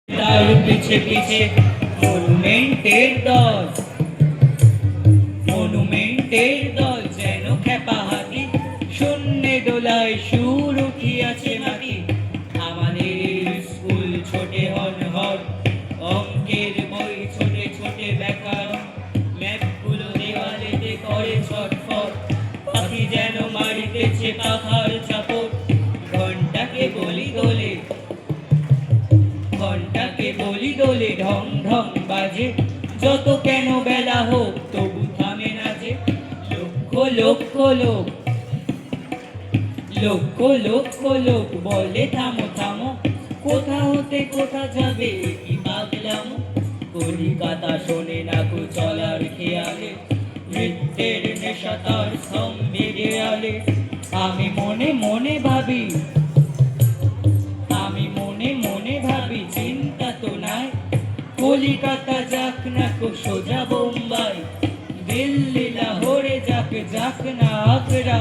তার পিছে পিছে মনুমেন্টের দল, মনুমেন্টের দল যেন খেপা হাতি, শূন্যে দোলায় সুর উঠিয়াছে মাটি। আমাদের স্কুল ছোটে হন হন, অঙ্কের বই ছোটে ছোটে ব্যাকরণ, ম্যাপগুলো দেওয়ালেতে করে ছটফট, পাখি যেন মারিতেছে পাখার চাপট। ঘন্টাকে বলি দোলে, ঘন্টাকে বলি দোলে, ঢং ঢং বাজে, যত কেন বেলা হোক তবু থামে না যে। লক্ষ লক্ষ লোক, লক্ষ লক্ষ লোক বলে থামো থামো, কোথা হতে কোথা যাবে কি পাগলাম। কলিকাতা শোনে না কো চলার খেয়ালে, নৃত্যের নেশা তার স্তম্ভে দেয়ালে। আমি মনে মনে ভাবি, আমি মনে মনে ভাবি চিন্তা তো নাই, কলিকাতা যাক না কো সোজা বোম্বাই, দিল্লি লাহোরে যাক যাক না আগ্রা,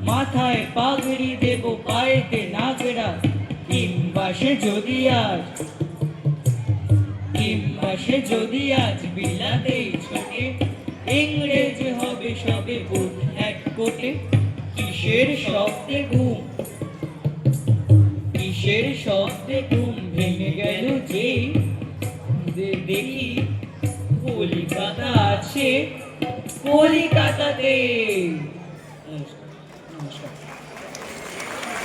মাথায় পাগড়ি দেব পায়েতে নাগরা। কিংবা সে যদি আজ, কিংবা সে যদি আজ বিলাতেই ছোটে, ইংরেজ হবে সবে বুট হ্যাট কোটে। কিসের শব্দে ঘুম, কিসের শব্দে ঘুম ভেঙে গেল যে, দেখি কলিকাতা আছে কলিকাতাতে।